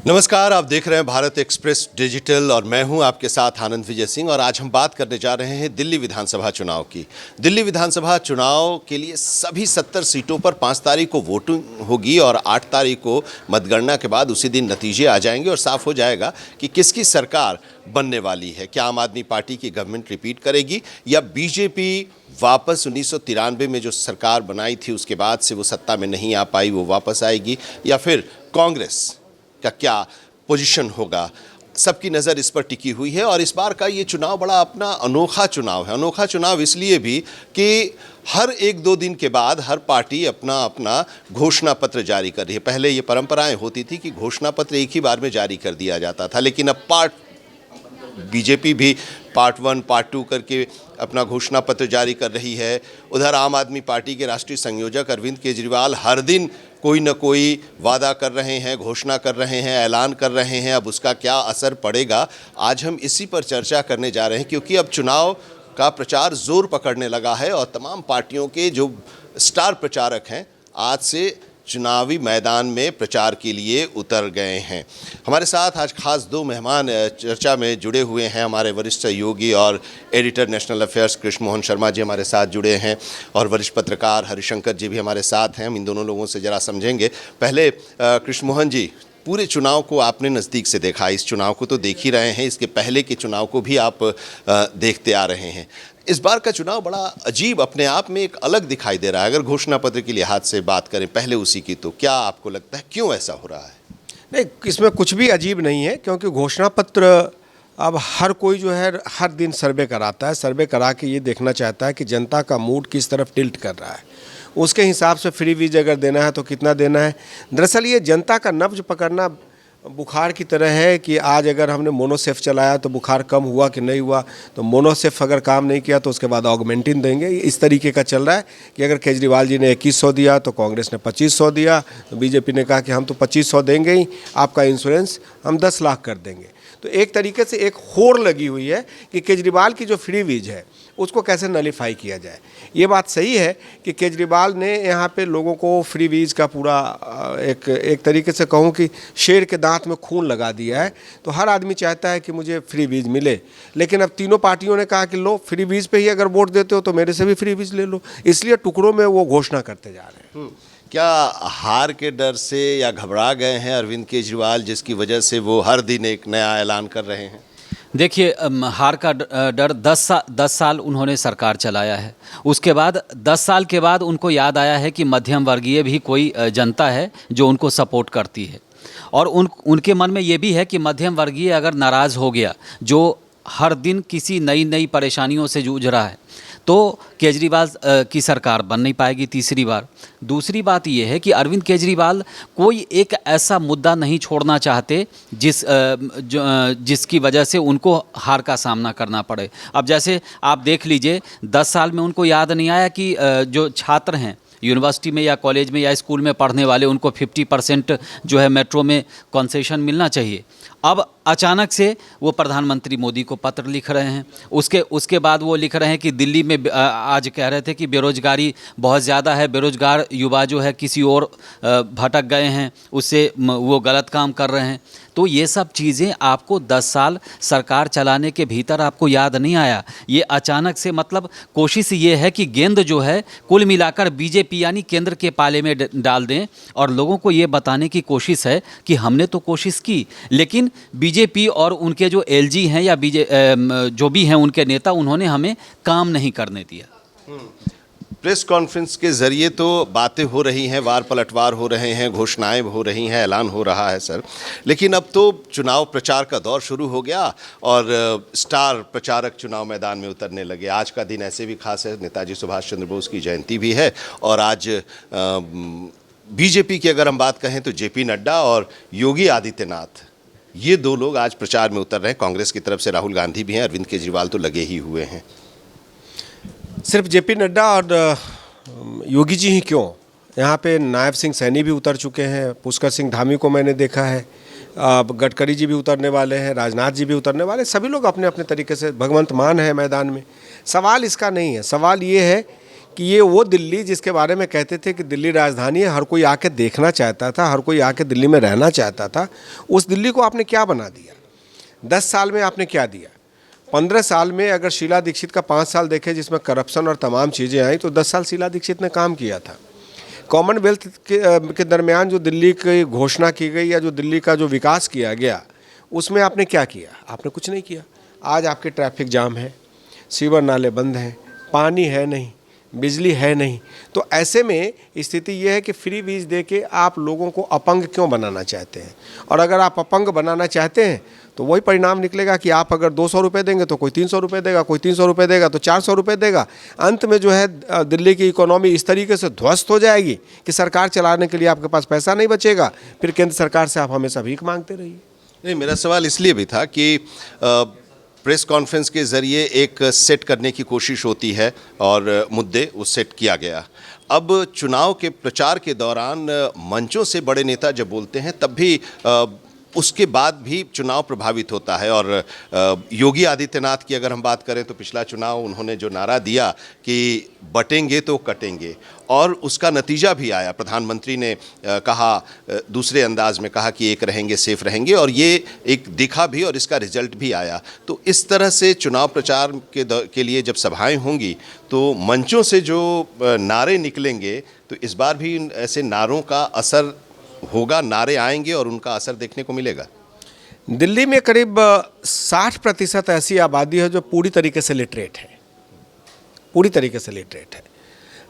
नमस्कार, आप देख रहे हैं भारत एक्सप्रेस डिजिटल और मैं हूं आपके साथ आनंद विजय सिंह। और आज हम बात करने जा रहे हैं दिल्ली विधानसभा चुनाव की। दिल्ली विधानसभा चुनाव के लिए सभी 70 सीटों पर 5 तारीख को वोटिंग होगी और 8 तारीख को मतगणना के बाद उसी दिन नतीजे आ जाएंगे और साफ हो जाएगा कि किसकी सरकार बनने वाली है। क्या आम आदमी पार्टी की गवर्नमेंट रिपीट करेगी या बीजेपी वापस 1993 में जो सरकार बनाई थी उसके बाद से वो सत्ता में नहीं आ पाई, वो वापस आएगी, या फिर कांग्रेस का क्या पोजीशन होगा। सबकी नज़र इस पर टिकी हुई है। और इस बार का ये चुनाव बड़ा अपना अनोखा चुनाव है। अनोखा चुनाव इसलिए भी कि हर 1-2 दिन के बाद हर पार्टी अपना अपना घोषणा पत्र जारी कर रही है। पहले ये परंपराएं होती थी कि घोषणा पत्र एक ही बार में जारी कर दिया जाता था, लेकिन अब बीजेपी भी पार्ट 1 पार्ट 2 करके अपना घोषणा पत्र जारी कर रही है। उधर आम आदमी पार्टी के राष्ट्रीय संयोजक अरविंद केजरीवाल हर दिन कोई न कोई वादा कर रहे हैं, घोषणा कर रहे हैं, ऐलान कर रहे हैं। अब उसका क्या असर पड़ेगा, आज हम इसी पर चर्चा करने जा रहे हैं, क्योंकि अब चुनाव का प्रचार जोर पकड़ने लगा है और तमाम पार्टियों के जो स्टार प्रचारक हैं आज से चुनावी मैदान में प्रचार के लिए उतर गए हैं। हमारे साथ आज खास 2 मेहमान चर्चा में जुड़े हुए हैं। हमारे वरिष्ठ सहयोगी और editor national affairs Krishna Mohan Sharma ji हमारे साथ जुड़े हैं और वरिष्ठ पत्रकार हरिशंकर जी भी हमारे साथ हैं। हम इन दोनों लोगों से ज़रा समझेंगे। पहले कृष्ण मोहन जी, पूरे चुनाव को आपने नज़दीक से देखा, इस चुनाव को तो देख ही रहे हैं, इसके पहले के चुनाव को भी आप देखते आ रहे हैं। इस बार का चुनाव बड़ा अजीब अपने आप में एक अलग दिखाई दे रहा है। अगर घोषणा पत्र के लिहाज से बात करें पहले उसी की, तो क्या आपको लगता है क्यों ऐसा हो रहा है? नहीं, इसमें कुछ भी अजीब नहीं है, क्योंकि घोषणा पत्र अब हर कोई जो है हर दिन सर्वे कराता है। सर्वे करा के ये देखना चाहता है कि जनता का मूड किस तरफ टिल्ट कर रहा है, उसके हिसाब से फ्री वीज अगर देना है तो कितना देना है। दरअसल ये जनता का नब्ज पकड़ना बुखार की तरह है कि आज अगर हमने मोनोसेफ चलाया तो बुखार कम हुआ कि नहीं हुआ, तो मोनोसेफ अगर काम नहीं किया तो उसके बाद ऑगमेंटिन देंगे। इस तरीके का चल रहा है कि अगर केजरीवाल जी ने 2100 दिया तो कांग्रेस ने 2500 दिया, तो बीजेपी ने कहा कि हम तो 2500 देंगे ही, आपका इंश्योरेंस हम 10 लाख कर देंगे। तो एक तरीके से एक होड़ लगी हुई है कि केजरीवाल की जो फ्री वीज है उसको कैसे नलीफाई किया जाए। ये बात सही है कि केजरीवाल ने यहाँ पे लोगों को फ्री वीज का पूरा एक तरीके से कहूँ कि शेर के दांत में खून लगा दिया है। तो हर आदमी चाहता है कि मुझे फ्री वीज मिले, लेकिन अब तीनों पार्टियों ने कहा कि लो, फ्री वीज पे ही अगर वोट देते हो तो मेरे से भी फ्री वीज ले लो, इसलिए टुकड़ों में वो घोषणा करते जा रहे हैं। क्या हार के डर से या घबरा गए हैं अरविंद केजरीवाल, जिसकी वजह से वो हर दिन एक नया ऐलान कर रहे हैं? देखिए, हार का डर 10 साल उन्होंने सरकार चलाया है। उसके बाद 10 साल के बाद उनको याद आया है कि मध्यम वर्गीय भी कोई जनता है जो उनको सपोर्ट करती है, और उनके मन में ये भी है कि मध्यम वर्गीय अगर नाराज़ हो गया, जो हर दिन किसी नई परेशानियों से जूझ रहा है, तो केजरीवाल की सरकार बन नहीं पाएगी तीसरी बार। दूसरी बात यह है कि अरविंद केजरीवाल कोई एक ऐसा मुद्दा नहीं छोड़ना चाहते जिसकी वजह से उनको हार का सामना करना पड़े। अब जैसे आप देख लीजिए, 10 साल में उनको याद नहीं आया कि जो छात्र हैं यूनिवर्सिटी में या कॉलेज में या स्कूल में पढ़ने वाले, उनको 50% जो है मेट्रो में कंसेशन मिलना चाहिए। अब अचानक से वो प्रधानमंत्री मोदी को पत्र लिख रहे हैं। उसके बाद वो लिख रहे हैं कि दिल्ली में आज कह रहे थे कि बेरोजगारी बहुत ज़्यादा है, बेरोजगार युवा जो है किसी और भटक गए हैं, उससे वो गलत काम कर रहे हैं। तो ये सब चीज़ें आपको 10 साल सरकार चलाने के भीतर आपको याद नहीं आया। ये अचानक से, मतलब कोशिश ये है कि गेंद जो है कुल मिलाकर बीजेपी यानी केंद्र के पाले में डाल दें, और लोगों को ये बताने की कोशिश है कि हमने तो कोशिश की, लेकिन बीजेपी और उनके जो एलजी हैं या जो भी हैं उनके नेता, उन्होंने हमें काम नहीं करने दिया। प्रेस कॉन्फ्रेंस के जरिए तो बातें हो रही हैं, वार पलटवार हो रहे हैं, घोषणाएं हो रही हैं, ऐलान हो रहा है सर, लेकिन अब तो चुनाव प्रचार का दौर शुरू हो गया और स्टार प्रचारक चुनाव मैदान में उतरने लगे। आज का दिन ऐसे भी खास है, नेताजी सुभाष चंद्र बोस की जयंती भी है, और आज बीजेपी की अगर हम बात कहें तो जेपी नड्डा और योगी आदित्यनाथ, ये 2 लोग आज प्रचार में उतर रहे हैं। कांग्रेस की तरफ से राहुल गांधी भी हैं, अरविंद केजरीवाल तो लगे ही हुए हैं। सिर्फ जेपी नड्डा और योगी जी ही क्यों, यहाँ पे नायब सिंह सैनी भी उतर चुके हैं, पुष्कर सिंह धामी को मैंने देखा है, गडकरी जी भी उतरने वाले हैं, राजनाथ जी भी उतरने वाले, सभी लोग अपने अपने तरीके से, भगवंत मान है मैदान में। सवाल इसका नहीं है, सवाल ये है कि ये वो दिल्ली जिसके बारे में कहते थे कि दिल्ली राजधानी है, हर कोई आके देखना चाहता था, हर कोई आके दिल्ली में रहना चाहता था, उस दिल्ली को आपने क्या बना दिया? 10 साल में आपने क्या दिया? 15 साल में अगर शीला दीक्षित का 5 साल देखें जिसमें करप्शन और तमाम चीज़ें आई, तो 10 साल शीला दीक्षित ने काम किया था। कॉमनवेल्थ के दरमियान जो दिल्ली की घोषणा की गई या जो दिल्ली का जो विकास किया गया, उसमें आपने क्या किया? आपने कुछ नहीं किया। आज आपके ट्रैफिक जाम है, सीवर नाले बंद हैं, पानी है नहीं, बिजली है नहीं। तो ऐसे में स्थिति ये है कि फ्री बीज दे के आप लोगों को अपंग क्यों बनाना चाहते हैं? और अगर आप अपंग बनाना चाहते हैं तो वही परिणाम निकलेगा कि आप अगर 200 रुपये देंगे तो कोई 300 रुपये देगा, कोई 300 रुपये देगा तो 400 रुपये देगा। अंत में जो है दिल्ली की इकोनॉमी इस तरीके से ध्वस्त हो जाएगी कि सरकार चलाने के लिए आपके पास पैसा नहीं बचेगा, फिर केंद्र सरकार से आप हमेशा भीख मांगते रहिए। नहीं, मेरा सवाल इसलिए भी था कि प्रेस कॉन्फ्रेंस के ज़रिए एक सेट करने की कोशिश होती है और मुद्दे वो सेट किया गया। अब चुनाव के प्रचार के दौरान मंचों से बड़े नेता जब बोलते हैं तब भी उसके बाद भी चुनाव प्रभावित होता है। और योगी आदित्यनाथ की अगर हम बात करें तो पिछला चुनाव उन्होंने जो नारा दिया कि बटेंगे तो कटेंगे, और उसका नतीजा भी आया। प्रधानमंत्री ने कहा, दूसरे अंदाज में कहा कि एक रहेंगे सेफ रहेंगे, और ये एक दिखा भी और इसका रिजल्ट भी आया। तो इस तरह से चुनाव प्रचार के लिए जब सभाएं होंगी तो मंचों से जो नारे निकलेंगे, तो इस बार भी ऐसे नारों का असर होगा, नारे आएंगे और उनका असर देखने को मिलेगा। दिल्ली में करीब 60% ऐसी आबादी है जो पूरी तरीके से लिटरेट है, पूरी तरीके से लिटरेट है।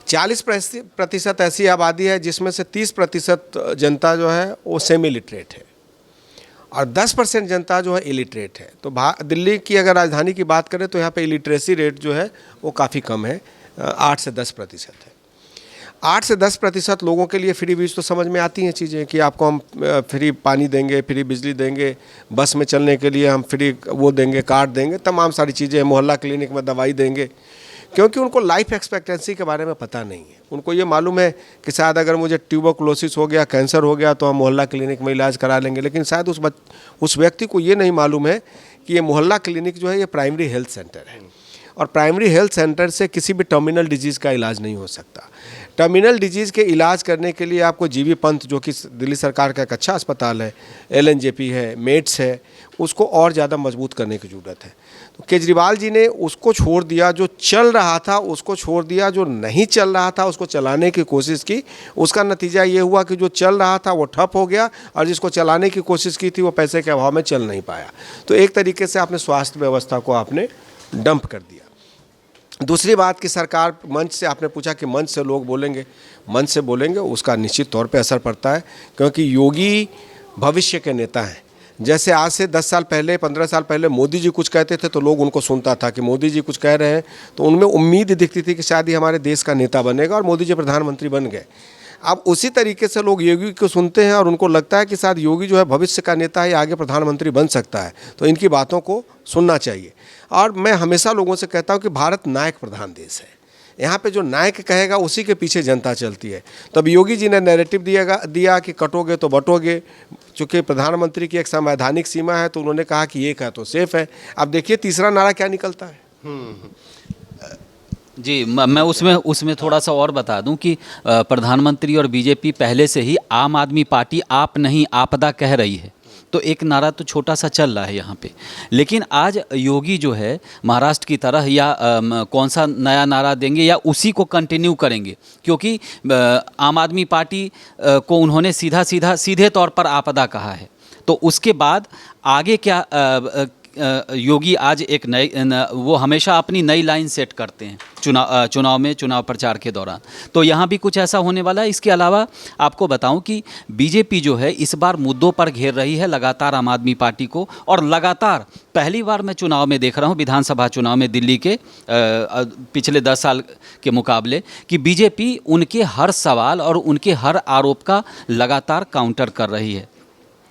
40% ऐसी आबादी है जिसमें से 30% जनता जो है वो सेमी लिटरेट है, और 10% जनता जो है इलिटरेट है। तो दिल्ली की अगर राजधानी की बात करें तो यहाँ पे इलिटरेसी रेट जो है वो काफ़ी कम है, 8 से 10% है। 8 से 10% लोगों के लिए फ्री बीज तो समझ में आती हैं चीज़ें कि आपको हम फ्री पानी देंगे, फ्री बिजली देंगे, बस में चलने के लिए हम फ्री वो देंगे, कार्ड देंगे, तमाम सारी चीज़ें, मोहल्ला क्लिनिक में दवाई देंगे, क्योंकि उनको लाइफ एक्सपेक्टेंसी के बारे में पता नहीं है। उनको ये मालूम है कि शायद अगर मुझे ट्यूबरकुलोसिस हो गया, कैंसर हो गया तो हम मोहल्ला क्लिनिक में इलाज करा लेंगे, लेकिन शायद उस व्यक्ति को ये नहीं मालूम है कि ये मोहल्ला क्लिनिक जो है ये प्राइमरी हेल्थ सेंटर है, और प्राइमरी हेल्थ सेंटर से किसी भी टर्मिनल डिजीज़ का इलाज नहीं हो सकता। टर्मिनल डिजीज़ के इलाज करने के लिए आपको जीबी पंत, जो कि दिल्ली सरकार का एक अच्छा अस्पताल है, LNJP है, मेट्स है, उसको और ज़्यादा मजबूत करने की ज़रूरत है। तो केजरीवाल जी ने उसको छोड़ दिया, जो चल रहा था उसको छोड़ दिया, जो नहीं चल रहा था उसको चलाने की कोशिश की। उसका नतीजा ये हुआ कि जो चल रहा था वो ठप हो गया, और जिसको चलाने की कोशिश की थी वो पैसे के अभाव में चल नहीं पाया। तो एक तरीके से आपने स्वास्थ्य व्यवस्था को आपने डंप कर दिया। दूसरी बात कि सरकार मंच से, आपने पूछा कि मंच से लोग बोलेंगे, मंच से बोलेंगे, उसका निश्चित तौर पे असर पड़ता है, क्योंकि योगी भविष्य के नेता हैं। जैसे आज से 10 साल पहले, 15 साल पहले मोदी जी कुछ कहते थे तो लोग उनको सुनता था कि मोदी जी कुछ कह रहे हैं, तो उनमें उम्मीद दिखती थी कि शायद ही हमारे देश का नेता बनेगा, और मोदी जी प्रधानमंत्री बन गए। अब उसी तरीके से लोग योगी को सुनते हैं और उनको लगता है कि शायद योगी जो है भविष्य का नेता है, आगे प्रधानमंत्री बन सकता है, तो इनकी बातों को सुनना चाहिए। और मैं हमेशा लोगों से कहता हूँ कि भारत नायक प्रधान देश है, यहाँ पे जो नायक कहेगा उसी के पीछे जनता चलती है। तब योगी जी ने नैरेटिव दिया कि कटोगे तो बटोगे, चूँकि प्रधानमंत्री की एक संवैधानिक सीमा है, तो उन्होंने कहा कि एक है तो सेफ है। अब देखिए तीसरा नारा क्या निकलता है। जी, मैं उसमें थोड़ा सा और बता दूं कि प्रधानमंत्री और बीजेपी पहले से ही आम आदमी पार्टी आप नहीं आपदा कह रही है, तो एक नारा तो छोटा सा चल रहा है यहाँ पे। लेकिन आज योगी जो है महाराष्ट्र की तरह या कौन सा नया नारा देंगे या उसी को कंटिन्यू करेंगे, क्योंकि आम आदमी पार्टी को उन्होंने सीधे तौर पर आपदा कहा है, तो उसके बाद आगे क्या योगी आज एक वो हमेशा अपनी नई लाइन सेट करते हैं चुनाव प्रचार के दौरान, तो यहाँ भी कुछ ऐसा होने वाला है। इसके अलावा आपको बताऊं कि बीजेपी जो है इस बार मुद्दों पर घेर रही है लगातार आम आदमी पार्टी को, और लगातार पहली बार मैं चुनाव में देख रहा हूँ, विधानसभा चुनाव में दिल्ली के पिछले 10 साल के मुकाबले, कि बीजेपी उनके हर सवाल और उनके हर आरोप का लगातार काउंटर कर रही है।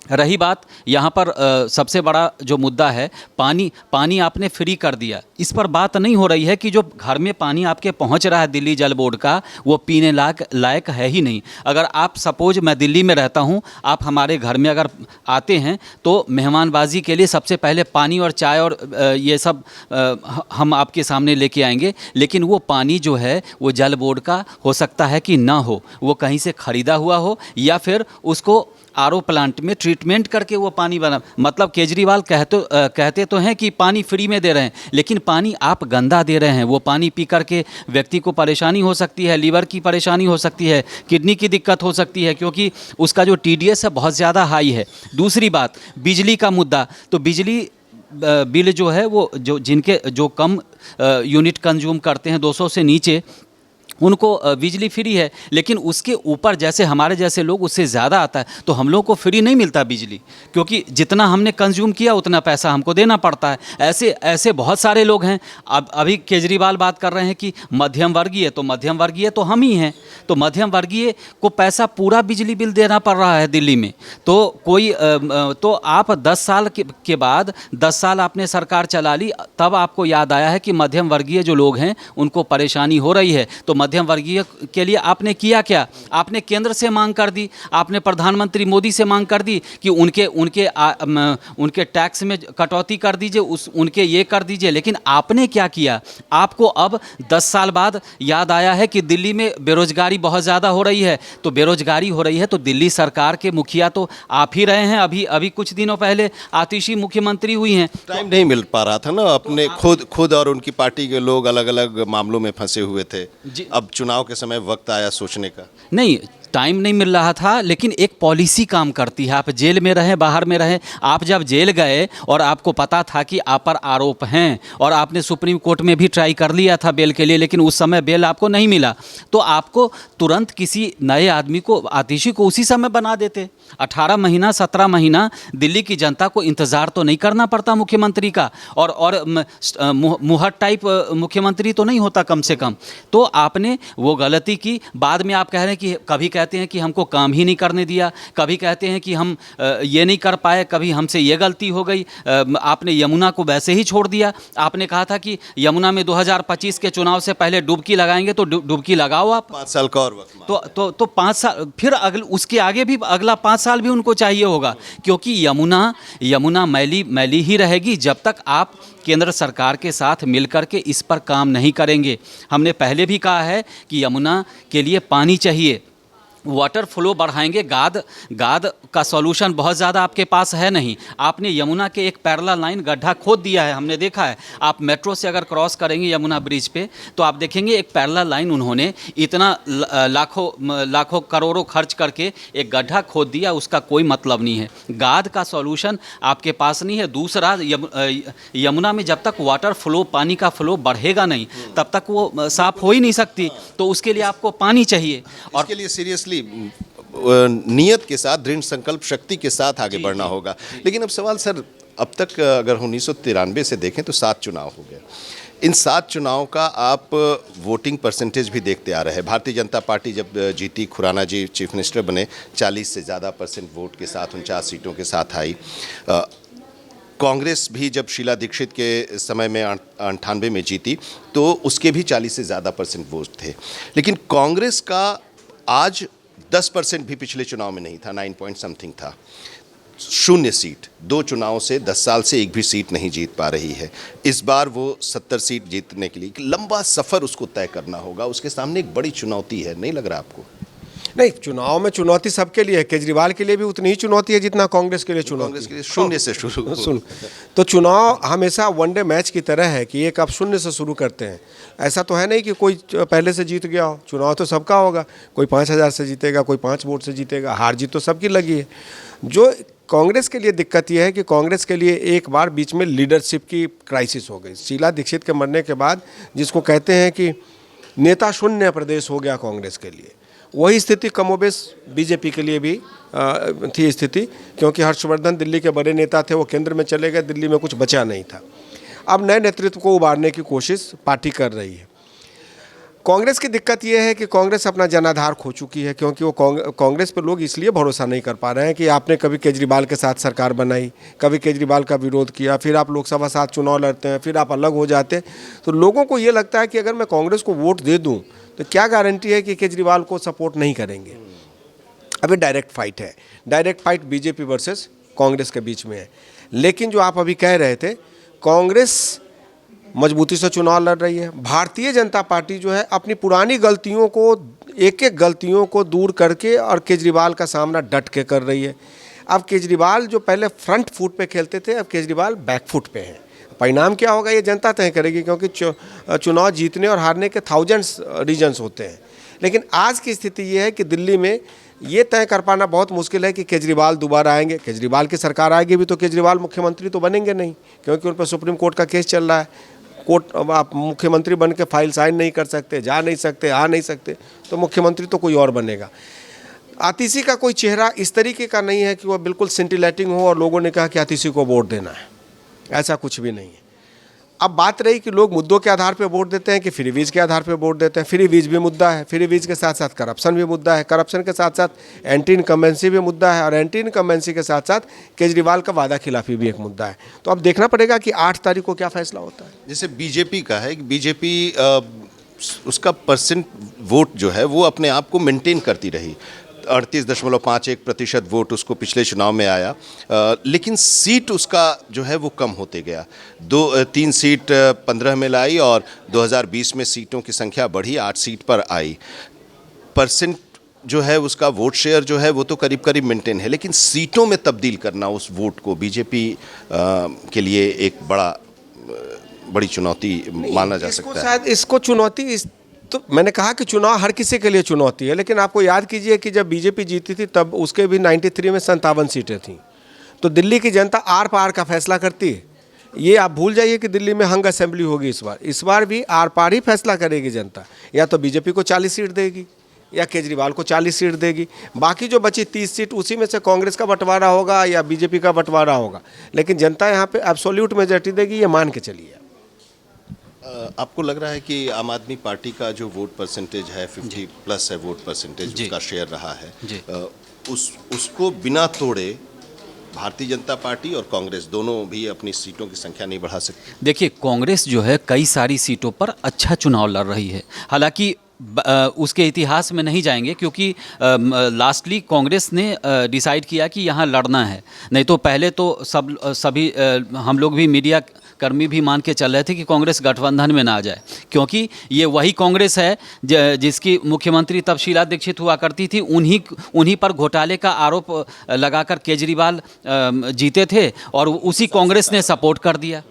रही बात यहाँ पर सबसे बड़ा जो मुद्दा है पानी आपने फ्री कर दिया। इस पर बात नहीं हो रही है कि जो घर में पानी आपके पहुँच रहा है दिल्ली जल बोर्ड का, वो पीने लायक है ही नहीं। अगर आप सपोज मैं दिल्ली में रहता हूँ, आप हमारे घर में अगर आते हैं तो मेहमानबाजी के लिए सबसे पहले पानी और चाय और ये सब हम आपके सामने लेके आएंगे, लेकिन वो पानी जो है वो जल बोर्ड का हो सकता है कि ना हो, वो कहीं से ख़रीदा हुआ हो या फिर उसको आरओ प्लांट में ट्रीटमेंट करके वो पानी बना। मतलब केजरीवाल कहते तो हैं कि पानी फ्री में दे रहे हैं, लेकिन पानी आप गंदा दे रहे हैं। वो पानी पी करके व्यक्ति को परेशानी हो सकती है, लीवर की परेशानी हो सकती है, किडनी की दिक्कत हो सकती है, क्योंकि उसका जो टीडीएस है बहुत ज़्यादा हाई है। दूसरी बात, बिजली का मुद्दा, तो बिजली बिल जो है वो जो कम यूनिट कंज्यूम करते हैं 200 से नीचे, उनको बिजली फ्री है, लेकिन उसके ऊपर जैसे हमारे जैसे लोग उससे ज़्यादा आता है तो हम लोग को फ्री नहीं मिलता बिजली, क्योंकि जितना हमने कंज्यूम किया उतना पैसा हमको देना पड़ता है। ऐसे बहुत सारे लोग हैं। अब अभी केजरीवाल बात कर रहे हैं कि मध्यम वर्गीय, तो मध्यम वर्गीय तो हम ही हैं। तो मध्यम वर्गीय को पैसा पूरा बिजली बिल देना पड़ रहा है दिल्ली में। तो आप 10 साल के बाद 10 साल आपने सरकार चला ली, तब आपको याद आया है कि मध्यम वर्गीय जो लोग हैं उनको परेशानी हो रही है। तो मध्यम वर्गीय के लिए आपने किया क्या? आपने केंद्र से मांग कर दी, आपने प्रधानमंत्री मोदी से मांग कर दी कि उनके टैक्स में कटौती कर दीजिए, उनके ये कर दीजिए, लेकिन आपने क्या किया? आपको अब 10 साल बाद याद आया है कि दिल्ली में बेरोजगारी बहुत ज़्यादा हो रही है। तो बेरोजगारी हो रही है तो दिल्ली सरकार के मुखिया तो आप ही रहे हैं। अभी कुछ दिनों पहले आतिशी मुख्यमंत्री हुई हैं। टाइम नहीं मिल पा रहा था ना, अपने खुद और उनकी पार्टी के लोग अलग अलग मामलों में फंसे हुए थे। अब चुनाव के समय वक्त आया सोचने का। नहीं, टाइम नहीं मिल रहा था, लेकिन एक पॉलिसी काम करती है। आप जेल में रहें, बाहर में रहें, आप जब जेल गए और आपको पता था कि आप पर आरोप हैं और आपने सुप्रीम कोर्ट में भी ट्राई कर लिया था बेल के लिए, लेकिन उस समय बेल आपको नहीं मिला, तो आपको तुरंत किसी नए आदमी को, आतिशी को उसी समय बना देते। 18 महीना 17 महीना दिल्ली की जनता को इंतज़ार तो नहीं करना पड़ता मुख्यमंत्री का, और मुहर टाइप मुख्यमंत्री तो नहीं होता कम से कम। तो आपने वो गलती की। बाद में आप कह रहे हैं कि कभी कहते हैं कि हमको काम ही नहीं करने दिया, कभी कहते हैं कि हम ये नहीं कर पाए, कभी हमसे ये गलती हो गई। आपने यमुना को वैसे ही छोड़ दिया। आपने कहा था कि यमुना में 2025 के चुनाव से पहले डुबकी लगाएंगे, तो डुबकी लगाओ आप। 5 साल का और वक्त तो 5 साल, फिर उसके आगे भी अगला 5 साल भी उनको चाहिए होगा, क्योंकि यमुना मैली ही रहेगी जब तक आप केंद्र सरकार के साथ मिलकर के इस पर काम नहीं करेंगे। हमने पहले भी कहा है कि यमुना के लिए पानी चाहिए, वाटर फ्लो बढ़ाएंगे। गाद का सॉल्यूशन बहुत ज़्यादा आपके पास है नहीं। आपने यमुना के एक पैरेलल लाइन गड्ढा खोद दिया है, हमने देखा है। आप मेट्रो से अगर क्रॉस करेंगे यमुना ब्रिज पे तो आप देखेंगे एक पैरेलल लाइन उन्होंने इतना लाखों करोड़ों खर्च करके एक गड्ढा खोद दिया, उसका कोई मतलब नहीं है। गाद का सॉल्यूशन आपके पास नहीं है। दूसरा, यमुना में जब तक वाटर फ्लो, पानी का फ्लो बढ़ेगा नहीं, तब तक वो साफ़ हो ही नहीं सकती। तो उसके लिए आपको पानी चाहिए, और इसके लिए सीरियसली नियत के साथ, दृढ़ संकल्प शक्ति के साथ आगे बढ़ना होगा। लेकिन अब सवाल सर, अब तक अगर 1993 से देखें तो 7 चुनाव हो गए। इन 7 चुनाव का आप वोटिंग परसेंटेज भी देखते आ रहे हैं। भारतीय जनता पार्टी जब जीती, खुराना जी चीफ मिनिस्टर बने, 40 से ज़्यादा % वोट के साथ 49 सीटों के साथ आई। कांग्रेस भी जब शीला दीक्षित के समय में 98 में जीती तो उसके भी 40 से ज़्यादा % वोट थे। लेकिन कांग्रेस का आज 10% भी पिछले चुनाव में नहीं था, 9 पॉइंट समथिंग था। 0 सीट, 2 चुनाव से 10 साल से एक भी सीट नहीं जीत पा रही है। इस बार वो 70 सीट जीतने के लिए एक लंबा सफ़र उसको तय करना होगा। उसके सामने एक बड़ी चुनौती है, नहीं लग रहा आपको? नहीं, चुनाव में चुनौती सबके लिए है। केजरीवाल के लिए भी उतनी ही चुनौती है जितना कांग्रेस के लिए चुनौती। कांग्रेस के लिए 0 से शुरू। सुन, तो चुनाव हमेशा वनडे मैच की तरह है कि एक आप 0 से शुरू करते हैं। ऐसा तो है नहीं कि कोई पहले से जीत गया हो। चुनाव तो सबका होगा, कोई 5000 से जीतेगा, कोई 5 वोट से जीतेगा। हार जीत तो सबकी लगी है। जो कांग्रेस के लिए दिक्कत यह है कि कांग्रेस के लिए एक बार बीच में लीडरशिप की क्राइसिस हो गई। शीला दीक्षित के मरने के बाद, जिसको कहते हैं कि नेता शून्य प्रदेश हो गया कांग्रेस के लिए, वही स्थिति कमोबेश बीजेपी के लिए भी थी स्थिति, क्योंकि हर्षवर्धन दिल्ली के बड़े नेता थे, वो केंद्र में चले गए, दिल्ली में कुछ बचा नहीं था। अब नए नेतृत्व को उबारने की कोशिश पार्टी कर रही है। कांग्रेस की दिक्कत ये है कि कांग्रेस अपना जनाधार खो चुकी है, क्योंकि वो कांग्रेस पर लोग इसलिए भरोसा नहीं कर पा रहे हैं कि आपने कभी केजरीवाल के साथ सरकार बनाई, कभी केजरीवाल का विरोध किया, फिर आप लोकसभा साथ चुनाव लड़ते हैं, फिर आप अलग हो जाते हैं। तो लोगों को ये लगता है कि अगर मैं कांग्रेस को वोट दे दूँ तो क्या गारंटी है कि केजरीवाल को सपोर्ट नहीं करेंगे। अभी डायरेक्ट फाइट है, direct fight BJP versus Congress के बीच में है। लेकिन जो आप अभी कह रहे थे, कांग्रेस मजबूती से चुनाव लड़ रही है, भारतीय जनता पार्टी जो है अपनी पुरानी गलतियों को, एक एक गलतियों को दूर करके और केजरीवाल का सामना डट के कर रही है। अब केजरीवाल जो पहले फ्रंट फुट पे खेलते थे, अब केजरीवाल बैक फुट पे हैं। परिणाम क्या होगा ये जनता तय करेगी, क्योंकि चुनाव जीतने और हारने के थाउजेंड्स रीजन्स होते हैं। लेकिन आज की स्थिति ये है कि दिल्ली में ये तय कर पाना बहुत मुश्किल है कि केजरीवाल दोबारा आएंगे। केजरीवाल की सरकार आएगी भी तो केजरीवाल मुख्यमंत्री तो बनेंगे नहीं, क्योंकि उन पर सुप्रीम कोर्ट का केस चल रहा है। कोर्ट, अब आप मुख्यमंत्री बन के फाइल साइन नहीं कर सकते, जा नहीं सकते, आ नहीं सकते, तो मुख्यमंत्री तो कोई और बनेगा। आतिशी का कोई चेहरा इस तरीके का नहीं है कि वो बिल्कुल सिंटिलेटिंग हो और लोगों ने कहा कि आतिशी को वोट देना है, ऐसा कुछ भी नहीं है। अब बात रही कि लोग मुद्दों के आधार पर वोट देते हैं कि फ्री वीज के आधार पर वोट देते हैं। फ्री वीज भी मुद्दा है, फ्री वीज के साथ साथ करप्शन भी मुद्दा है, करप्शन के साथ साथ एंटी इनकम्बेंसी भी मुद्दा है, और एंटी इनकम्बेंसी के साथ साथ केजरीवाल का वादा खिलाफी भी एक मुद्दा है। तो अब देखना पड़ेगा कि 8 तारीख को क्या फैसला होता है। जैसे बीजेपी का है कि बीजेपी उसका परसेंट वोट जो है वो अपने आप को मेंटेन करती रही, 38.51% वोट उसको पिछले चुनाव में आया, लेकिन सीट उसका जो है वो कम होते गया। 3 सीट 15 में लाई और 2020 में सीटों की संख्या बढ़ी, 8 सीट पर आई। परसेंट जो है उसका वोट शेयर जो है वो तो करीब करीब मेंटेन है, लेकिन सीटों में तब्दील करना उस वोट को बीजेपी के लिए एक बड़ी चुनौती माना जा सकता है। शायद इसको चुनौती तो मैंने कहा कि चुनाव हर किसी के लिए चुनौती है, लेकिन आपको याद कीजिए कि जब बीजेपी जीती थी तब उसके भी 93 में 57 सीटें थीं। तो दिल्ली की जनता आर पार का फैसला करती है। ये आप भूल जाइए कि दिल्ली में हंग असेंबली होगी इस बार भी आर पार ही फैसला करेगी जनता। या तो बीजेपी को 40 सीट देगी या केजरीवाल को 40 सीट देगी, बाकी जो बची 30 सीट उसी में से कांग्रेस का बंटवारा होगा या बीजेपी का बंटवारा होगा। लेकिन जनता यहाँ पे एब्सोल्यूट मेजॉरिटी देगी, ये मान के चलिए। आपको लग रहा है कि आम आदमी पार्टी का जो वोट परसेंटेज है 50 प्लस है वोट परसेंटेज, उसका शेयर रहा है, उसको बिना तोड़े भारतीय जनता पार्टी और कांग्रेस दोनों भी अपनी सीटों की संख्या नहीं बढ़ा सकती? देखिए, कांग्रेस जो है कई सारी सीटों पर अच्छा चुनाव लड़ रही है। हालांकि उसके इतिहास में नहीं जाएंगे, क्योंकि लास्टली कांग्रेस ने डिसाइड किया कि यहाँ लड़ना है। नहीं तो पहले तो सभी हम लोग भी, मीडिया कर्मी भी मान के चल रहे थे कि कांग्रेस गठबंधन में ना आ जाए, क्योंकि ये वही कांग्रेस है जिसकी मुख्यमंत्री तब शीला दीक्षित हुआ करती थी। उन्हीं पर घोटाले का आरोप लगाकर केजरीवाल जीते थे और उसी कांग्रेस ने सपोर्ट कर दिया।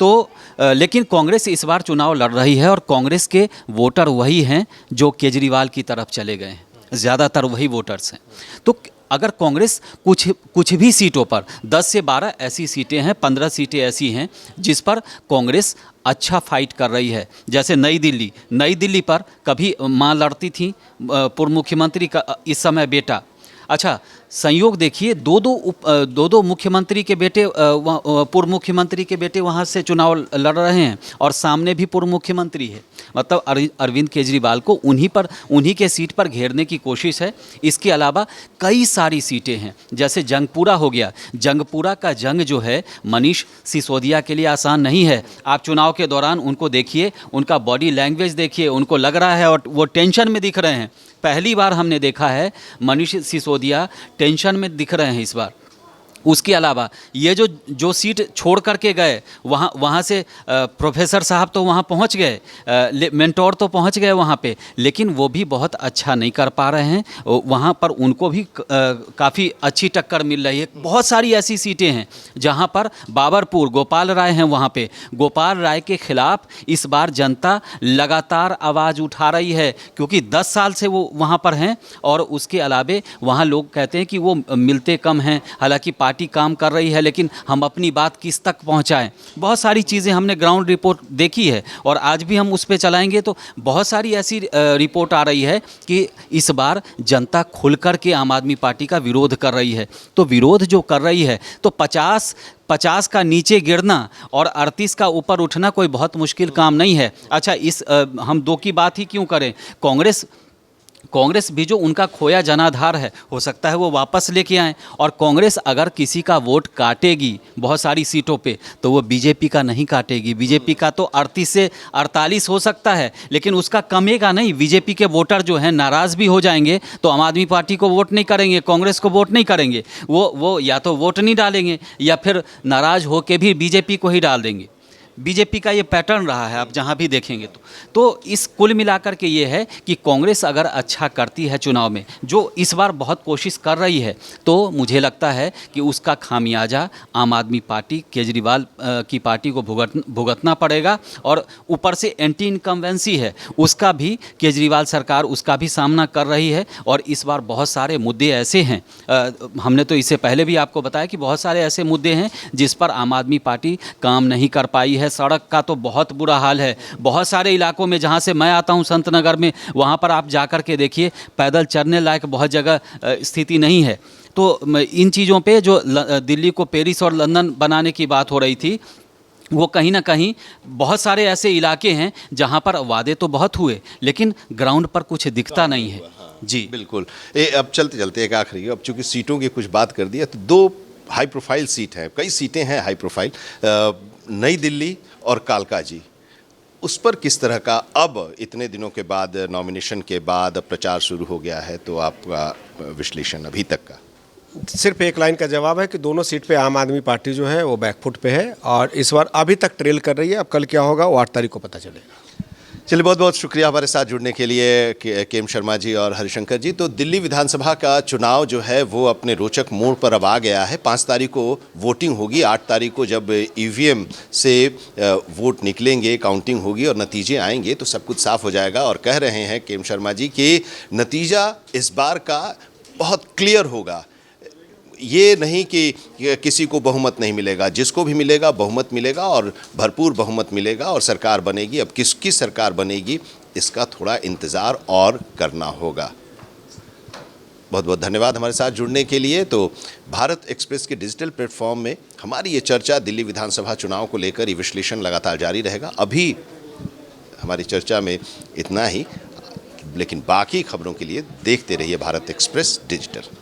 तो लेकिन कांग्रेस इस बार चुनाव लड़ रही है और कांग्रेस के वोटर वही हैं जो केजरीवाल की तरफ चले गए हैं, ज़्यादातर वही वोटर्स हैं। तो अगर कांग्रेस कुछ भी सीटों पर 10 से 12 ऐसी सीटें हैं, 15 सीटें ऐसी हैं जिस पर कांग्रेस अच्छा फाइट कर रही है। जैसे नई दिल्ली पर कभी मां लड़ती थी, पूर्व मुख्यमंत्री का इस समय बेटा। अच्छा, संयोग देखिए, दो मुख्यमंत्री के बेटे, पूर्व मुख्यमंत्री के बेटे वहाँ से चुनाव लड़ रहे हैं और सामने भी पूर्व मुख्यमंत्री है। मतलब अरविंद केजरीवाल को उन्हीं के सीट पर घेरने की कोशिश है। इसके अलावा कई सारी सीटें हैं, जैसे जंगपुरा हो गया। जंगपुरा का जंग जो है मनीष सिसोदिया के लिए आसान नहीं है। आप चुनाव के दौरान उनको देखिए, उनका बॉडी लैंग्वेज देखिए, उनको लग रहा है और वो टेंशन में दिख रहे हैं। पहली बार हमने देखा है मनीष सिसोदिया टेंशन में दिख रहे हैं इस बार। उसके अलावा ये जो सीट छोड़ करके गए, वहाँ से प्रोफेसर साहब तो वहाँ पहुँच गए, मेंटोर तो पहुँच गए वहाँ पे, लेकिन वो भी बहुत अच्छा नहीं कर पा रहे हैं। वहाँ पर उनको भी काफ़ी अच्छी टक्कर मिल रही है। बहुत सारी ऐसी सीटें हैं जहाँ पर बाबरपुर, गोपाल राय हैं, वहाँ पे गोपाल राय के खिलाफ इस बार जनता लगातार आवाज़ उठा रही है, क्योंकि 10 साल से वो वहाँ पर हैं और उसके अलावे वहाँ लोग कहते हैं कि वो मिलते कम हैं। हालांकि पार्टी काम कर रही है, लेकिन हम अपनी बात किस तक पहुंचाएं। बहुत सारी चीज़ें हमने ग्राउंड रिपोर्ट देखी है और आज भी हम उस पर चलाएंगे। तो बहुत सारी ऐसी रिपोर्ट आ रही है कि इस बार जनता खुलकर के आम आदमी पार्टी का विरोध कर रही है। तो विरोध जो कर रही है तो 50 का नीचे गिरना और 38 का ऊपर उठना कोई बहुत मुश्किल काम नहीं है। अच्छा, हम दो की बात ही क्यों करें, कांग्रेस भी जो उनका खोया जनाधार है, हो सकता है वो वापस लेके आएँ। और कांग्रेस अगर किसी का वोट काटेगी बहुत सारी सीटों पे तो वो बीजेपी का नहीं काटेगी। बीजेपी का तो 38 से 48 हो सकता है, लेकिन उसका कमेगा नहीं। बीजेपी के वोटर जो हैं नाराज़ भी हो जाएंगे तो आम आदमी पार्टी को वोट नहीं करेंगे, कांग्रेस को वोट नहीं करेंगे। वो या तो वोट नहीं डालेंगे या फिर नाराज़ होकर भी बीजेपी को ही डाल देंगे। बीजेपी का ये पैटर्न रहा है, आप जहाँ भी देखेंगे तो इस कुल मिलाकर के ये है कि कांग्रेस अगर अच्छा करती है चुनाव में, जो इस बार बहुत कोशिश कर रही है, तो मुझे लगता है कि उसका खामियाजा आम आदमी पार्टी, केजरीवाल की पार्टी को भुगतना पड़ेगा। और ऊपर से एंटी इनकम्बेंसी है, उसका भी केजरीवाल सरकार उसका भी सामना कर रही है। और इस बार बहुत सारे मुद्दे ऐसे हैं, हमने तो इससे पहले भी आपको बताया कि बहुत सारे ऐसे मुद्दे हैं जिस पर आम आदमी पार्टी काम नहीं कर पाई है। सड़क का तो बहुत बुरा हाल है। बहुत सारे इलाकों में, जहाँ से मैं आता हूँ संत नगर में, वहाँ पर आप जाकर के देखिए पैदल चलने लायक बहुत जगह स्थिति नहीं है। तो इन चीज़ों पे जो दिल्ली को पेरिस और लंदन बनाने की बात हो रही थी, वो कहीं ना कहीं बहुत सारे ऐसे इलाके हैं जहाँ पर वादे तो बहुत हुए लेकिन ग्राउंड पर कुछ दिखता नहीं है। जी बिल्कुल। अब चलते चलते एक आखिरी, अब चूंकि सीटों की कुछ बात कर दिया तो दो हाई प्रोफाइल सीट है, कई सीटें हैं हाई प्रोफाइल, नई दिल्ली और कालकाजी। उस पर किस तरह का, अब इतने दिनों के बाद, नॉमिनेशन के बाद अब प्रचार शुरू हो गया है, तो आपका विश्लेषण अभी तक का? सिर्फ एक लाइन का जवाब है कि दोनों सीट पे आम आदमी पार्टी जो है वो बैकफुट पे है और इस बार अभी तक ट्रेल कर रही है। अब कल क्या होगा वो 8 तारीख को पता चलेगा। चलिए, बहुत बहुत शुक्रिया हमारे साथ जुड़ने के लिए केएम शर्मा जी और हरिशंकर जी। तो दिल्ली विधानसभा का चुनाव जो है वो अपने रोचक मोड़ पर अब आ गया है। 5 तारीख को वोटिंग होगी, 8 तारीख को जब ईवीएम से वोट निकलेंगे, काउंटिंग होगी और नतीजे आएंगे तो सब कुछ साफ हो जाएगा। और कह रहे हैं केएम शर्मा जी कि नतीजा इस बार का बहुत क्लियर होगा। ये नहीं कि किसी को बहुमत नहीं मिलेगा, जिसको भी मिलेगा बहुमत मिलेगा और भरपूर बहुमत मिलेगा और सरकार बनेगी। अब किसकी सरकार बनेगी इसका थोड़ा इंतज़ार और करना होगा। बहुत बहुत धन्यवाद हमारे साथ जुड़ने के लिए। तो भारत एक्सप्रेस के डिजिटल प्लेटफॉर्म में हमारी ये चर्चा दिल्ली विधानसभा चुनाव को लेकर ये विश्लेषण लगातार जारी रहेगा। अभी हमारी चर्चा में इतना ही, लेकिन बाकी खबरों के लिए देखते रहिए भारत एक्सप्रेस डिजिटल।